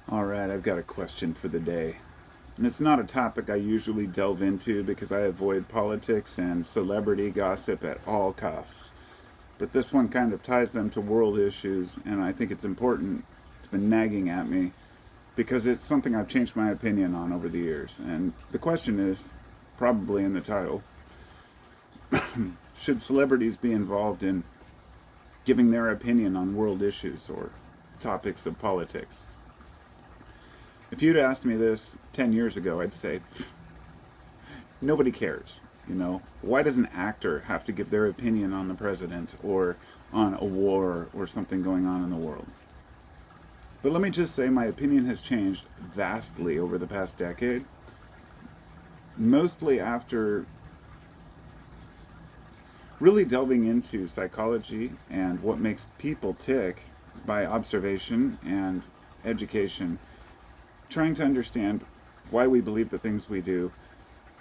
Alright, I've got a question for the day. And it's not a topic I usually delve into because I avoid politics and celebrity gossip at all costs. But this one kind of ties them to world issues, and I think it's important. It's been nagging at me because it's something I've changed my opinion on over the years. And the question is, probably in the title, should celebrities be involved in giving their opinion on world issues or topics of politics? If you'd asked me this 10 years ago, I'd say, nobody cares. Why does an actor have to give their opinion on the president or on a war or something going on in the world? But let me just say my opinion has changed vastly over the past decade, mostly after really delving into psychology and what makes people tick by observation and education, trying to understand why we believe the things we do,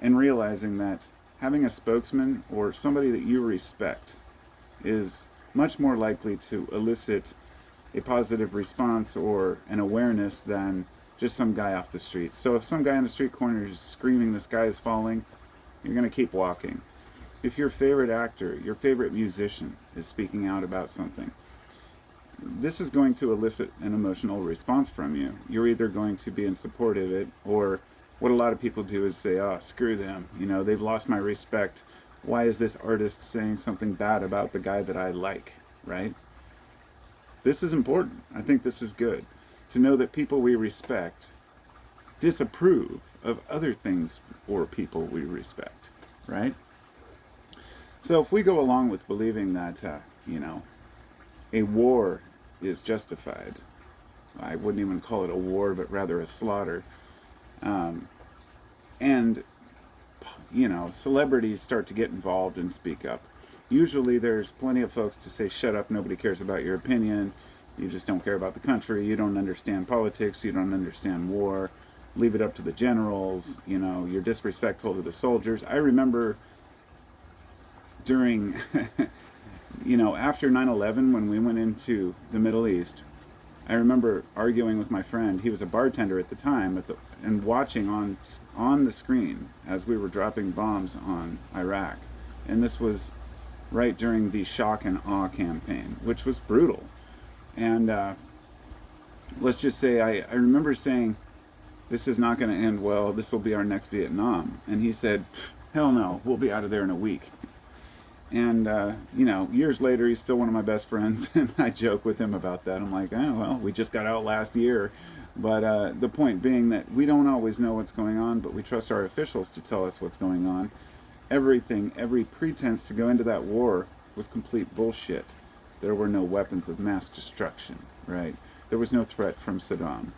and realizing that having a spokesman or somebody that you respect is much more likely to elicit a positive response or an awareness than just some guy off the street. So if some guy on the street corner is screaming the sky is falling, you're going to keep walking. If your favorite actor, your favorite musician is speaking out about something, this is going to elicit an emotional response from you. You're either going to be in support of it, or what a lot of people do is say, oh, screw them. They've lost my respect. Why is this artist saying something bad about the guy that I like, right? This is important. I think this is good. To know that people we respect disapprove of other things or people we respect, right? So if we go along with believing that, a war is justified, I wouldn't even call it a war, but rather a slaughter, and celebrities start to get involved and speak up. Usually there's plenty of folks to say, shut up, nobody cares about your opinion, you just don't care about the country, you don't understand politics, you don't understand war, leave it up to the generals, you're disrespectful to the soldiers. I remember during, after 9/11, when we went into the Middle East, I remember arguing with my friend. He was a bartender at the time, and watching on the screen as we were dropping bombs on Iraq. And this was right during the shock and awe campaign, which was brutal. And let's just say I remember saying, this is not going to end well. This will be our next Vietnam. And he said, hell no, we'll be out of there in a week. And, years later, he's still one of my best friends, and I joke with him about that. I'm like, oh, well, we just got out last year. But the point being that we don't always know what's going on, but we trust our officials to tell us what's going on. Every pretense to go into that war was complete bullshit. There were no weapons of mass destruction, right? There was no threat from Saddam.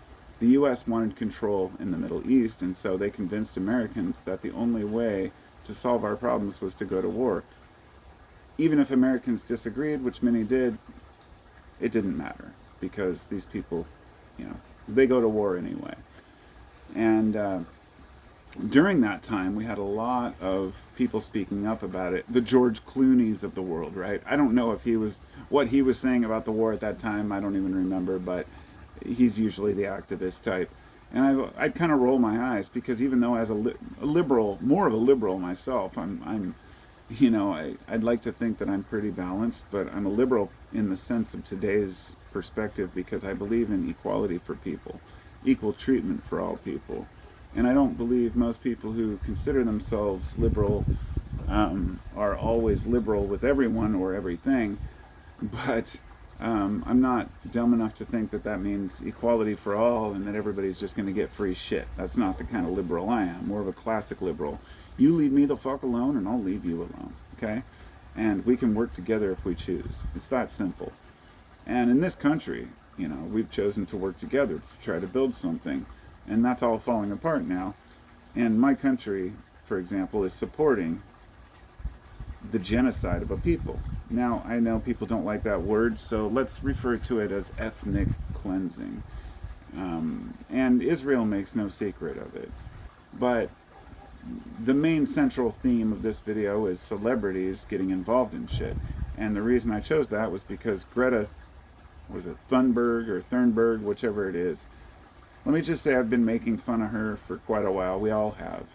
The U.S. wanted control in the Middle East, and so they convinced Americans that the only way to solve our problems was to go to war. Even if Americans disagreed, which many did, it didn't matter, because these people, they go to war anyway. And during that time, we had a lot of people speaking up about it. The George Clooney's of the world, right? I don't know if what he was saying about the war at that time, I don't even remember, but he's usually the activist type. And I'd kind of roll my eyes, because even though as a liberal, more of a liberal myself, I'd like to think that I'm pretty balanced, but I'm a liberal in the sense of today's perspective, because I believe in equality for people, equal treatment for all people. And I don't believe most people who consider themselves liberal are always liberal with everyone or everything, but I'm not dumb enough to think that that means equality for all and that everybody's just going to get free shit. That's not the kind of liberal I am. More of a classic liberal. You leave me the fuck alone and I'll leave you alone, okay? And we can work together if we choose. It's that simple. And in this country, we've chosen to work together to try to build something. And that's all falling apart now. And my country, for example, is supporting the genocide of a people. Now, I know people don't like that word, so let's refer to it as ethnic cleansing. And Israel makes no secret of it. But the main central theme of this video is celebrities getting involved in shit. And the reason I chose that was because Greta, was it Thunberg or Thunberg, whichever it is, let me just say I've been making fun of her for quite a while. We all have.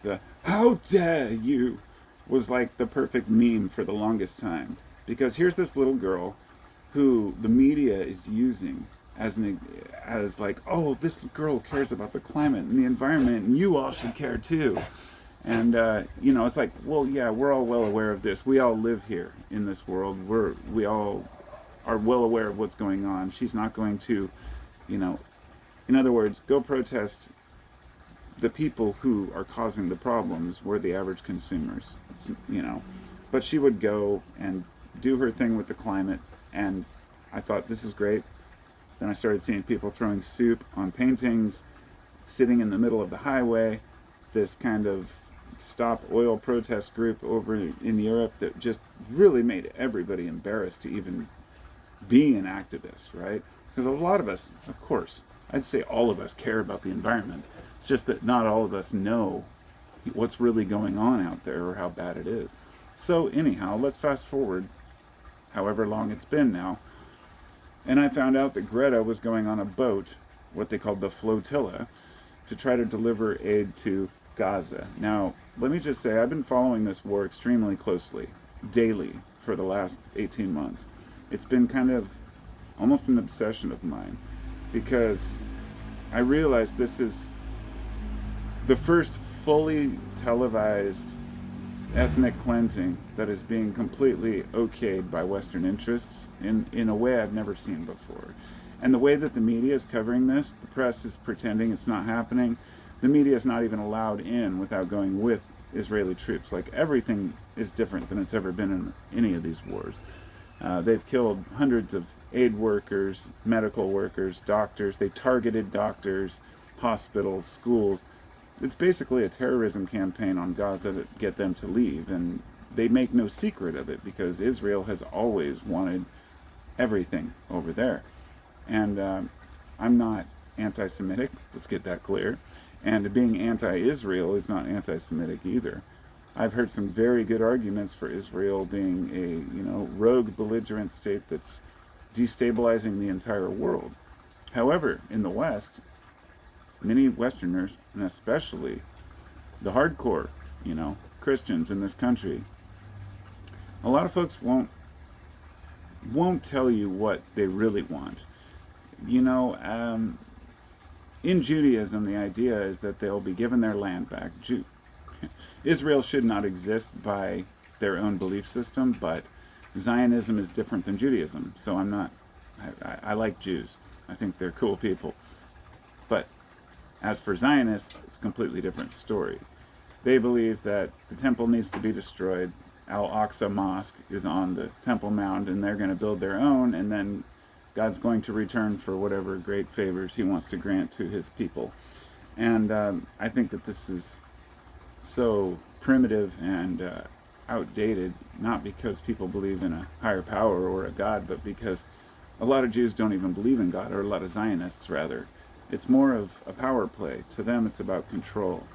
The "how dare you" was like the perfect meme for the longest time. Because here's this little girl who the media is using as like, oh, this girl cares about the climate and the environment, and you all should care too. And it's like, well, yeah, we're all well aware of this. We all live here in this world. We all are well aware of what's going on. She's not going to, in other words, go protest the people who are causing the problems. We're the average consumers, But she would go and do her thing with the climate, and I thought, this is great. Then I started seeing people throwing soup on paintings, sitting in the middle of the highway, this kind of stop oil protest group over in Europe that just really made everybody embarrassed to even be an activist, right? Because a lot of us, of course, I'd say all of us care about the environment. It's just that not all of us know what's really going on out there or how bad it is. So anyhow, let's fast forward however long it's been now. And I found out that Greta was going on a boat, what they called the flotilla, to try to deliver aid to Gaza. Now, let me just say, I've been following this war extremely closely, daily, for the last 18 months. It's been kind of almost an obsession of mine, because I realized this is the first fully televised ethnic cleansing that is being completely okayed by Western interests in a way I've never seen before. And the way that the media is covering this, the press is pretending it's not happening. The media is not even allowed in without going with Israeli troops. Like, everything is different than it's ever been in any of these wars. They've killed hundreds of aid workers, medical workers, doctors. They targeted doctors, hospitals, schools. It's basically a terrorism campaign on Gaza to get them to leave, and they make no secret of it because Israel has always wanted everything over there. And I'm not anti-Semitic, let's get that clear, and being anti-Israel is not anti-Semitic either. I've heard some very good arguments for Israel being a rogue, belligerent state that's destabilizing the entire world. However, in the West, many Westerners, and especially the hardcore, Christians in this country, a lot of folks won't tell you what they really want. In Judaism, the idea is that they'll be given their land back. Israel should not exist by their own belief system, but Zionism is different than Judaism. So I like Jews. I think they're cool people. But as for Zionists, it's a completely different story. They believe that the temple needs to be destroyed. Al-Aqsa Mosque is on the Temple Mount, and they're going to build their own, and then God's going to return for whatever great favors he wants to grant to his people. And I think that this is so primitive and outdated, not because people believe in a higher power or a God, but because a lot of Jews don't even believe in God, or a lot of Zionists rather. It's more of a power play. To them, it's about control.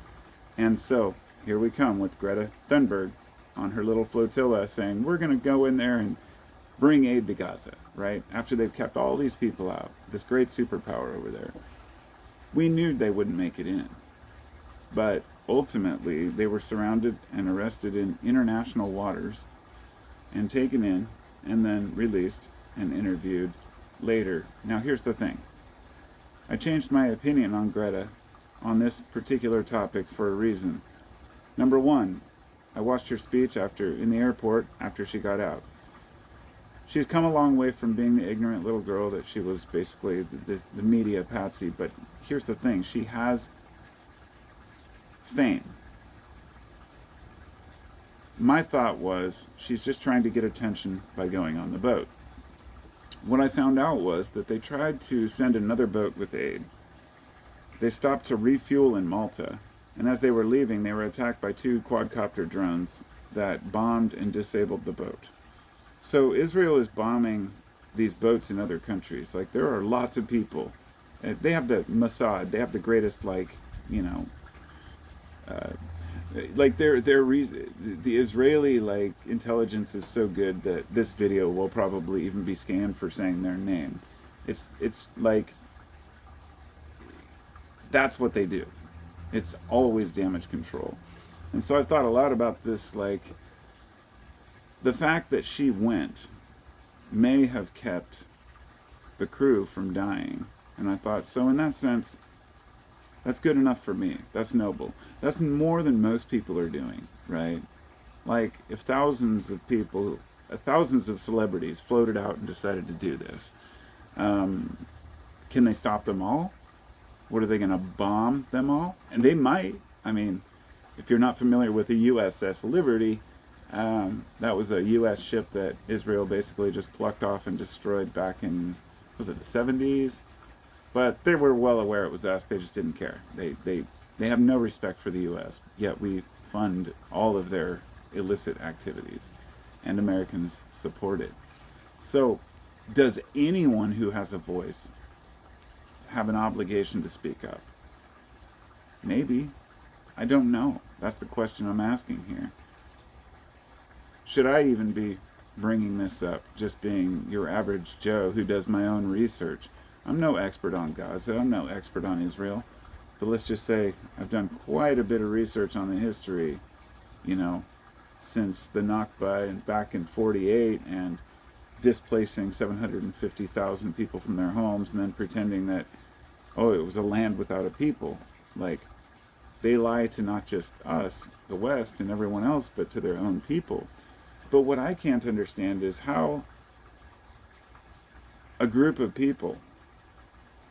And so, here we come with Greta Thunberg on her little flotilla saying, we're going to go in there and bring aid to Gaza, right? After they've kept all these people out, this great superpower over there. We knew they wouldn't make it in. But ultimately, they were surrounded and arrested in international waters and taken in and then released and interviewed later. Now, here's the thing. I changed my opinion on Greta on this particular topic for a reason. Number one, I watched her speech in the airport after she got out. She's come a long way from being the ignorant little girl that she was, basically the media patsy. But here's the thing, she has fame. My thought was, she's just trying to get attention by going on the boat. What I found out was that they tried to send another boat with aid. They stopped to refuel in Malta, and as they were leaving, they were attacked by 2 quadcopter drones that bombed and disabled the boat. So Israel is bombing these boats in other countries. Like, there are lots of people. They have the Mossad. They have the greatest, the Israeli intelligence is so good that this video will probably even be scanned for saying their name. It's like, That's what they do. It's always damage control. And so I've thought a lot about this, like, the fact that she went may have kept the crew from dying. And I thought, so in that sense, that's good enough for me. That's noble. That's more than most people are doing, right? Like, if thousands of people, thousands of celebrities floated out and decided to do this, can they stop them all? What, are they going to bomb them all? And they might. I mean, if you're not familiar with the USS Liberty, that was a U.S. ship that Israel basically just plucked off and destroyed back in, was it the 70s? But they were well aware it was us. They just didn't care. They have no respect for the U.S., yet we fund all of their illicit activities, and Americans support it. So, does anyone who has a voice have an obligation to speak up? Maybe. I don't know. That's the question I'm asking here. Should I even be bringing this up, just being your average Joe who does my own research? I'm no expert on Gaza, I'm no expert on Israel, but let's just say I've done quite a bit of research on the history, since the Nakba and back in 48, and displacing 750,000 people from their homes, and then pretending that, oh, it was a land without a people. Like, they lie to not just us, the West, and everyone else, but to their own people. But what I can't understand is how a group of people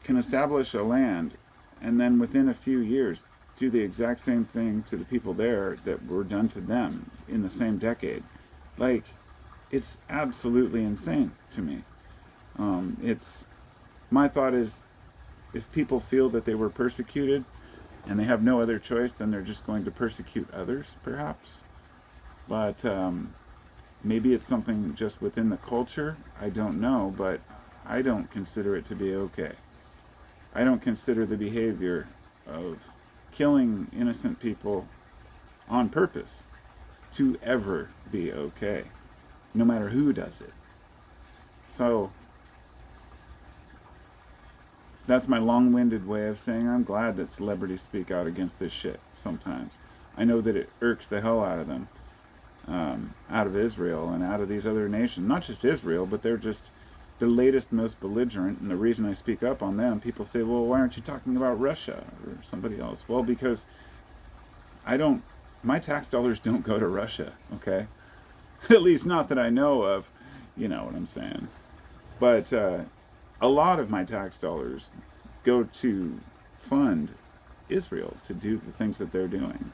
can establish a land and then within a few years do the exact same thing to the people there that were done to them in the same decade. Like, it's absolutely insane to me. My thought is, if people feel that they were persecuted and they have no other choice, then they're just going to persecute others, perhaps. But maybe it's something just within the culture. I don't know, but I don't consider it to be okay. I don't consider the behavior of killing innocent people on purpose to ever be okay, no matter who does it. So, that's my long-winded way of saying I'm glad that celebrities speak out against this shit sometimes. I know that it irks the hell out of them, out of Israel and out of these other nations. Not just Israel, but they're just the latest, most belligerent. And the reason I speak up on them, people say, well, why aren't you talking about Russia or somebody else? Well, because my tax dollars don't go to Russia, okay? At least not that I know of, you know what I'm saying. But a lot of my tax dollars go to fund Israel to do the things that they're doing.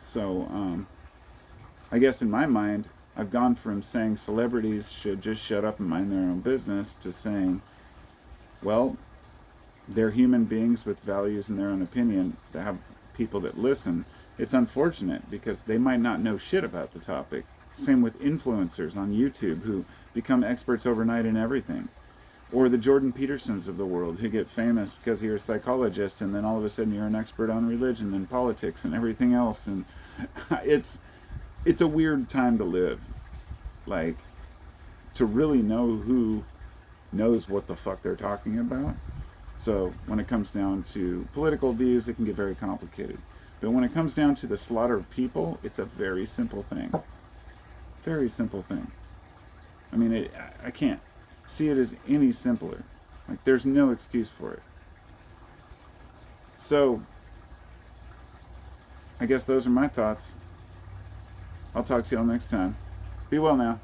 So I guess in my mind, I've gone from saying celebrities should just shut up and mind their own business to saying, well, they're human beings with values and their own opinion that have people that listen. It's unfortunate because they might not know shit about the topic. Same with influencers on YouTube who become experts overnight in everything. Or the Jordan Petersons of the world who get famous because you're a psychologist and then all of a sudden you're an expert on religion and politics and everything else. And it's a weird time to live. Like, to really know who knows what the fuck they're talking about. So when it comes down to political views, it can get very complicated. But when it comes down to the slaughter of people, it's a very simple thing. Very simple thing. I mean, I can't see it as any simpler. Like, there's no excuse for it. So, I guess those are my thoughts. I'll talk to y'all next time. Be well now.